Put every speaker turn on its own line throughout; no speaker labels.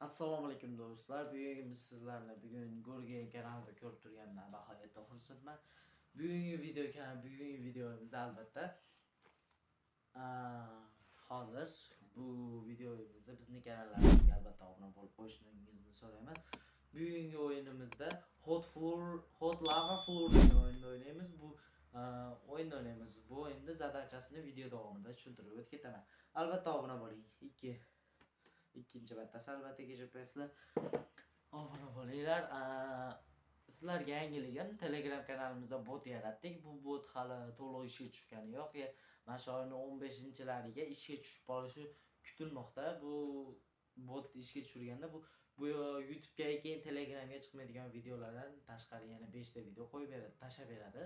Assalomu alaykum do'stlar. Bugun biz sizlarni Gurge kanalida ko'rib turganimdan nihoyatda xursandman. Bugungi videomiz albatta hozir bu videomizda bizni kanallarimizga albatta obuna bo'lib qo'yishingizni so'rayman. Bugungi o'yinimizda Hot Lava Floor degan o'yinni o'ynaymiz. O'yinni o'ynaymiz. Bu o'yinda zadachasini video davomida tushuntirib o'tib ketaman. Albatta obuna bo'ling. Ikkinchi battasi albatta kechirasizlar. Obuna bo'linglar. Sizlarga yangiligim, Telegram kanalimizda bot yaratdik. Bu bot hali to'liq ishga tushgani yo'q. Mana shu oyning 15-lariga ishga tushib qolishi kutilmoqda. Bu bot ishga tushirganda bu YouTube'ga keyin Telegramga chiqmaydigan videolardan tashqari yana 5 ta video qo'yib beradi, tashlab beradi.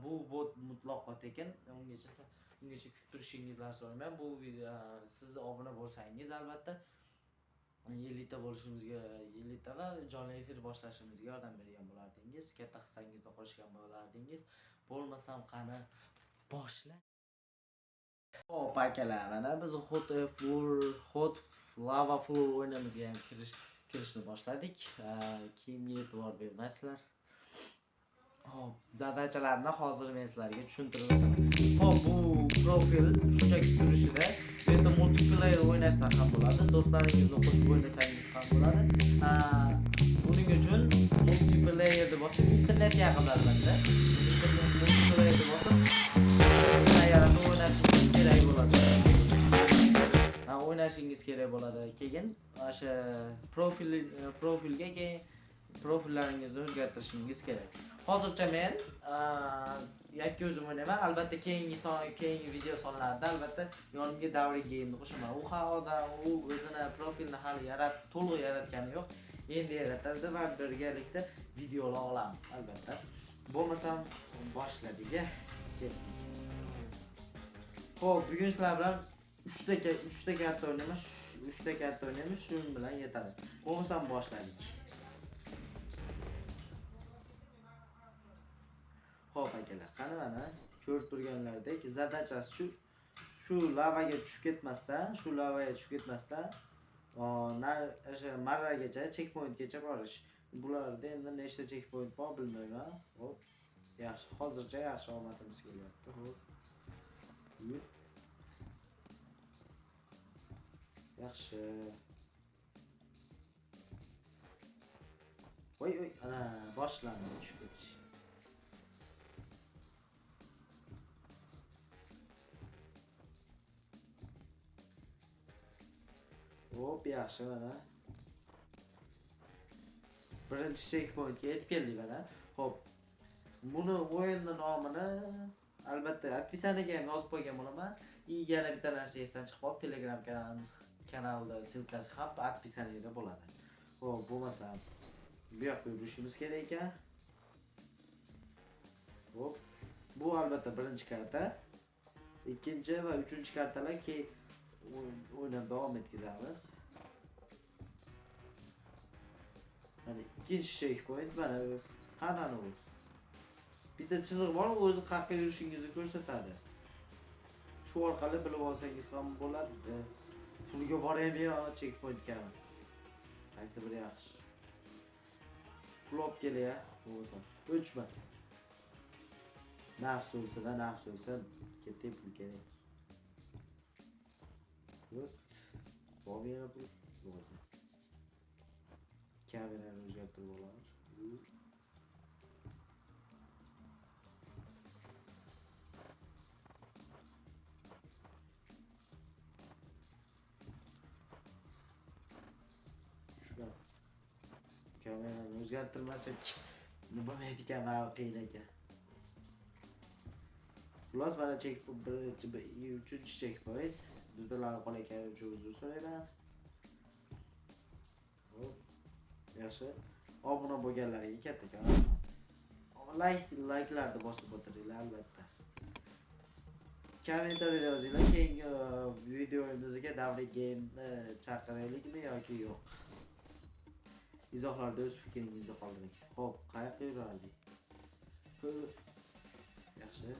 Bu bot mutlaqo tekin. Ungacha kutib turishingizni so'rayman. Bu video siz obuna bo'lsangiz albatta 50 ta bo'lishimizga, 50 ta va jonli efir boshlashimizga yordam bergan bo'lardingiz. Katta hissangizni qo'shgan bo'lardingiz. Bo'lmasam qani boshlang. Hop akalar, mana biz Hot Lava Floor o'yinimizga ham kirishni boshladik. Kimga e'tibor bermaysizlar. Hop, zadachalarni hozir men sizlarga tushuntirib o'taman. Hop, bu profil shunchaki turishida bu yerda multiplayer o'ynashdan ham bo'ladi, do'stlaringizni qo'shib o'ynasangiz ham bo'ladi. Buning uchun multiplayerni bosib internet yaqin albatta. Multiplayerni bosib sayyorada o'ynashingiz kerak bo'ladi. O'ynashingiz kerak bo'ladi. Keyin o'sha profilga keyin profillaringizni o'zgartirishingiz kerak. Hozircha men yakka o'zim o'ynayman. Albatta keyingi video sonlarida albatta yonimga davriy game'ni qo'shaman. U o'zini profilni hali to'liq yaratgani yo'q. Endi yaratadi va birgalikda videolar olamiz albatta. Bo'lmasam boshladik. Xo'p, bugun sizlar bilan 3 ta karta o'ynaymiz. 3 ta karta o'ynaymiz, shu bilan yetadi. Bo'lmasam boshladik. Xo'p akalar, qani mana ko'rib turganlaridek zadachasi shu lavaga tushib ketmasdan, o'sha marragacha, checkpointgacha borish. Bularda endi nechta checkpoint bor bilmayman. Xo'p, yaxshi, hozircha yaxshi omadimiz kelyapti. Xo'p. Yaxshi. Voy, ana boshlandi tushib ketish. Hop, yaxshi mana. Birinchi checkpointga yetib keldik mana. Hop. Buni o'yinning nomini albatta opisiyaga ham yozib qo'ygan bo'laman. Yana bitta narsa esdan chiqib qolib, Telegram kanalda silkasi ham opisiyaga bo'ladi. Hop, bo'lmasa bu yoqqa yurishimiz kerak ekan. Hop. Bu albatta birinchi karta. Ikkinchi va uchinchi kartalar keyin o'ynab davom etkazamiz. Mana ikkinchi checkpoint mana qanani u. Bitta chiziq bor, o'zi qayerga yurishingizni ko'rsatadi. Shu orqali bilib olsangiz ham bo'ladi. Pulga boraymi yo checkpointga? Qaysi biri yaxshi? Pul olib kelya, bo'lsa. O'chma. Nafs o'lsin, ketib pul kerak. Yo'q. Bo'g'ina bu. Bo'ldi. Kamerani o'zgartirib olamiz. Shuna. Kamerani o'zgartirmasak nima bo'lmaydi ekan, mana qiyin ekan. Xullas, mana uchinchi checkpoint. Dudalar qolayotgani uchun uzr so'rayman. Hop. Yaxshi. Obuna bo'lganlarga kattakon rahmat. Like'larni bosib o'tiringlar albatta. Kommentariyada yozinglar, keyingi videomizga davriy game'ni chaqiraylikmi yoki yo'q. Izohlarda o'z fikringizni qoldiring. Xo'p, qayoqqa yurardik? Yaxshi.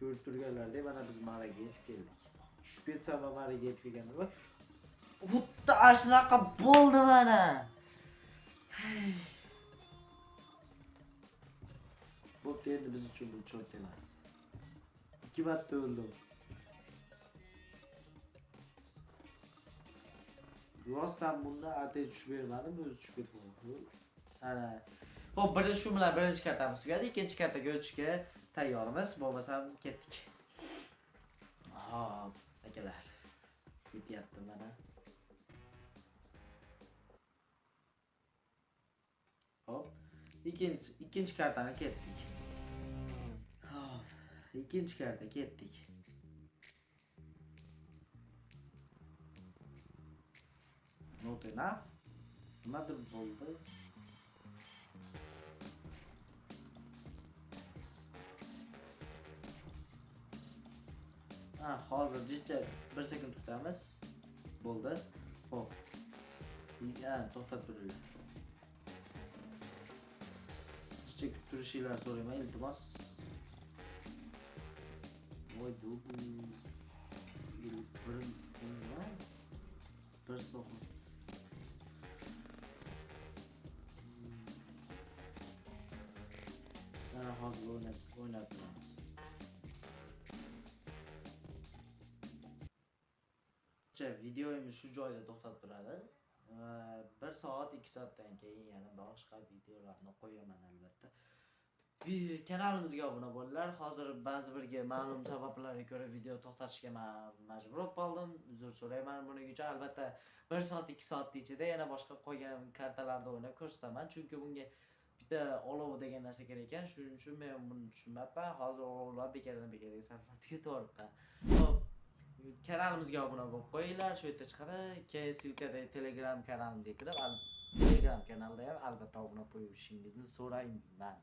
ko'rib turganlaridek mana biz maraga yetib keldik. Tushib ketsam ham maraga yetib kelgandim va xuddi shunaqa bo'ldi mana. Bo'pti, endi biz uchun bu cho'rt emas. 2 marta o'ldim. Rostdan bunda atay tushib bermadim, o'zi tushib ketdi. Ana. Xo'p, birinchi shu bilan birinchi kartamiz tugadi. Ikkinchi kartaga o'tishga tayyormiz. Bo'lmasam ketdik. Hop, akalar. Ketyapti mana. Hop, ikkinchi kartani ketdik. Hop, ikkinchi karta ketdik. Not enough. Nimadir bo'ldi. Hozir jicha 1 sekund tutamiz. Bo'ldi. Hop. To'xtatib turinglar. Jicha turishinglar so'rayman, iltimos. Voy dubu. Bir so'qim. Hozir o'ynab turamiz. Videomiz shu joyda to'xtab turadi. 1 soat 2 soatdan keyin yana boshqa videolarni qo'yaman albatta. Kanalimizga obuna bo'linglar. Hozir ba'zi birga ma'lum sabablarga ko'ra video to'xtatishga majbur qoldim. Uzr so'rayman buning uchun. Albatta 1 soat 2 soat ichida yana boshqa qolgan kartalarda o'ynab ko'rsataman. Chunki bunga bitta olov degan narsa kerak ekan. Shuning uchun men buni tushunmayapman. Hozir olovlar bekardan-bekarga sarflab ketyapti. Xo'p, kanalimizga obuna bo'lib qo'yinglar. Shu yerda chiqadi. Keyin silkada Telegram kanalimga kirib, Telegram kanalda ham albatta obuna qo'yishingizni so'rayman.